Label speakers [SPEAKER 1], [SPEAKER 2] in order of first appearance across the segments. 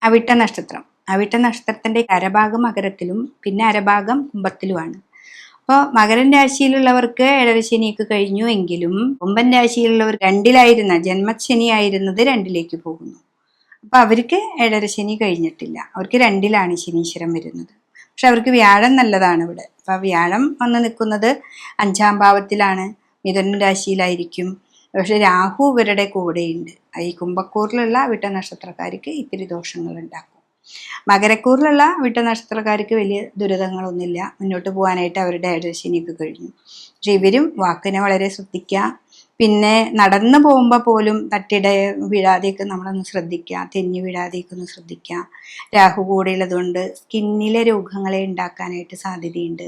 [SPEAKER 1] അവിട്ട നക്ഷത്രം. അവിട്ട നക്ഷത്രത്തിന്റെ അരഭാഗം മകരത്തിലും പിന്നെ അരഭാഗം കുംഭത്തിലുമാണ്. അപ്പോൾ മകരൻ രാശിയിലുള്ളവർക്ക് ഏഴരശനിയൊക്കെ കഴിഞ്ഞു എങ്കിലും കുംഭൻ രാശിയിലുള്ളവർ രണ്ടിലായിരുന്ന ജന്മശനി ആയിരുന്നത് രണ്ടിലേക്ക് പോകുന്നു. അപ്പൊ അവർക്ക് ഏഴരശനി കഴിഞ്ഞിട്ടില്ല, അവർക്ക് രണ്ടിലാണ് ശനീശ്വരം വരുന്നത്. പക്ഷെ അവർക്ക് വ്യാഴം നല്ലതാണ് ഇവിടെ. അപ്പൊ വ്യാഴം വന്ന് നിൽക്കുന്നത് 5ാം ഭാവത്തിലാണ്, മിഥുന രാശിയിലായിരിക്കും. പക്ഷെ രാഹു ഇവരുടെ കൂടെയുണ്ട്. ഈ കുംഭക്കൂറിലുള്ള വിട്ട നക്ഷത്രക്കാർക്ക് ഇത്തിരി ദോഷങ്ങൾ ഉണ്ടാക്കും. മകരക്കൂറിലുള്ള വിട്ട നക്ഷത്രക്കാർക്ക് വലിയ ദുരിതങ്ങളൊന്നുമില്ല, മുന്നോട്ട് പോകാനായിട്ട് അവരുടെ ഏഴരശനിയൊക്കെ കഴിഞ്ഞു. പക്ഷെ ഇവരും വാക്കിനെ വളരെ ശ്രദ്ധിക്കുക. പിന്നെ നടന്നു പോകുമ്പോൾ പോലും തട്ടിട വീഴാതെയൊക്കെ നമ്മളൊന്ന് ശ്രദ്ധിക്കുക, തെന്നി വീഴാതെയൊക്കെ ഒന്ന് ശ്രദ്ധിക്കുക. രാഹു കൂടെയുള്ളത് കൊണ്ട് സ്കിന്നിലെ രോഗങ്ങളെ ഉണ്ടാക്കാനായിട്ട് സാധ്യതയുണ്ട്.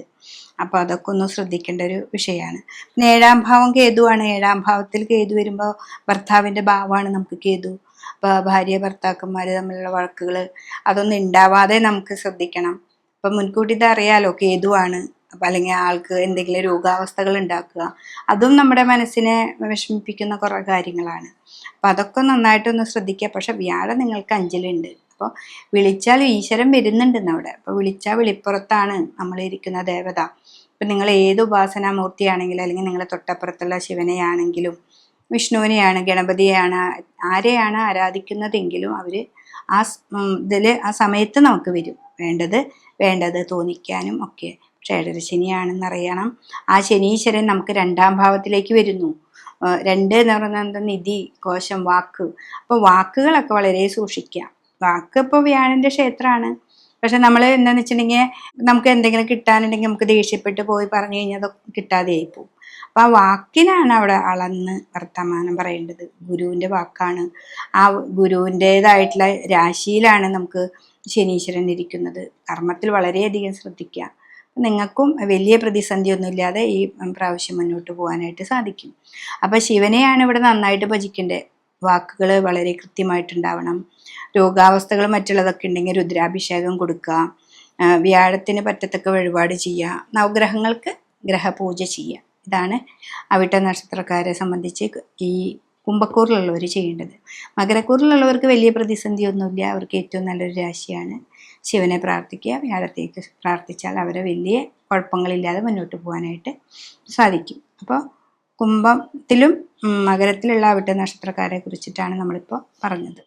[SPEAKER 1] അപ്പോൾ അതൊക്കെ ഒന്ന് ശ്രദ്ധിക്കേണ്ട ഒരു വിഷയമാണ്. പിന്നെ 7ാം ഭാവം കേതുവാണ്. 7ാം ഭാവത്തിൽ കേതു വരുമ്പോൾ ഭർത്താവിൻ്റെ ഭാവമാണ് നമുക്ക് കേതു. അപ്പോൾ ഭാര്യ ഭർത്താക്കന്മാർ തമ്മിലുള്ള വഴക്കുകൾ അതൊന്നും ഉണ്ടാവാതെ നമുക്ക് ശ്രദ്ധിക്കണം. അപ്പം മുൻകൂട്ടി ഇത് അറിയാലോ കേതുവാണ്. അപ്പം അല്ലെങ്കിൽ ആൾക്ക് എന്തെങ്കിലും രോഗാവസ്ഥകൾ ഉണ്ടാക്കുക, അതും നമ്മുടെ മനസ്സിനെ വിഷമിപ്പിക്കുന്ന കുറേ കാര്യങ്ങളാണ്. അപ്പം അതൊക്കെ നന്നായിട്ടൊന്ന് ശ്രദ്ധിക്കുക. പക്ഷെ വ്യാഴം നിങ്ങൾക്ക് 5ലുണ്ട്. അപ്പോൾ വിളിച്ചാൽ ഈശ്വരൻ വരുന്നുണ്ടെന്ന് അവിടെ. അപ്പോൾ വിളിച്ചാൽ വിളിപ്പുറത്താണ് നമ്മളിരിക്കുന്ന ദേവത. ഇപ്പം നിങ്ങൾ ഏത് ഉപാസനാമൂർത്തിയാണെങ്കിലും അല്ലെങ്കിൽ നിങ്ങളെ തൊട്ടപ്പുറത്തുള്ള ശിവനെയാണെങ്കിലും വിഷ്ണുവിനെയാണ് ഗണപതിയെയാണ് ആരെയാണ് ആരാധിക്കുന്നതെങ്കിലും അവർ ആ ആ സമയത്ത് നമുക്ക് വരും, വേണ്ടത് തോന്നിക്കാനും ഒക്കെ. പക്ഷെ ഏഴരശനിയാണെന്നറിയണം. ആ ശനീശ്വരൻ നമുക്ക് 2ാം ഭാവത്തിലേക്ക് വരുന്നു. 2 എന്ന് പറയുന്നത് നിധി, കോശം, വാക്ക്. അപ്പോൾ വാക്കുകളൊക്കെ വളരെ സൂക്ഷിക്കുക. വാക്ക് ഇപ്പോൾ വ്യാഴൻ്റെ ക്ഷേത്രമാണ്. പക്ഷെ നമ്മൾ എന്താണെന്ന് വെച്ചിട്ടുണ്ടെങ്കിൽ നമുക്ക് എന്തെങ്കിലും കിട്ടാനുണ്ടെങ്കിൽ നമുക്ക് ദേഷ്യപ്പെട്ട് പോയി പറഞ്ഞു കഴിഞ്ഞാൽ അതൊക്കെ കിട്ടാതെയായി പോകും. അപ്പം ആ വാക്കിനാണ് അവിടെ അളന്ന് വർത്തമാനം പറയേണ്ടത്. ഗുരുവിൻ്റെ വാക്കാണ്. ആ ഗുരുവിൻ്റേതായിട്ടുള്ള രാശിയിലാണ് നമുക്ക് ശനീശ്വരൻ ഇരിക്കുന്നത്. കർമ്മത്തിൽ വളരെയധികം ശ്രദ്ധിക്കുക. നിങ്ങൾക്കും വലിയ പ്രതിസന്ധിയൊന്നുമില്ലാതെ ഈ പ്രാവശ്യം മുന്നോട്ട് പോകാനായിട്ട് സാധിക്കും. അപ്പം ശിവനെയാണ് ഇവിടെ നന്നായിട്ട് ഭജിക്കേണ്ടത്. വാക്കുകൾ വളരെ കൃത്യമായിട്ടുണ്ടാവണം. രോഗാവസ്ഥകൾ മറ്റുള്ളതൊക്കെ ഉണ്ടെങ്കിൽ രുദ്രാഭിഷേകം കൊടുക്കുക. വ്യാഴത്തിന് പറ്റത്തക്ക വഴിപാട് ചെയ്യുക. നവഗ്രഹങ്ങൾക്ക് ഗ്രഹപൂജ ചെയ്യുക. ഇതാണ് അവിട്ട നക്ഷത്രക്കാരെ സംബന്ധിച്ച് ഈ കുംഭക്കൂറിലുള്ളവർ ചെയ്യേണ്ടത്. മകരക്കൂറിലുള്ളവർക്ക് വലിയ പ്രതിസന്ധിയൊന്നുമില്ല. അവർക്ക് ഏറ്റവും നല്ലൊരു രാശിയാണ്. ശിവനെ പ്രാർത്ഥിക്കുക. വ്യാഴത്തേക്ക് പ്രാർത്ഥിച്ചാൽ അവരെ വലിയ കുഴപ്പങ്ങളില്ലാതെ മുന്നോട്ട് പോകാനായിട്ട് സാധിക്കും. അപ്പോൾ കുംഭത്തിലും മകരത്തിലുള്ള അവിട്ട നക്ഷത്രക്കാരെ കുറിച്ചിട്ടാണ് നമ്മളിപ്പോൾ പറഞ്ഞത്.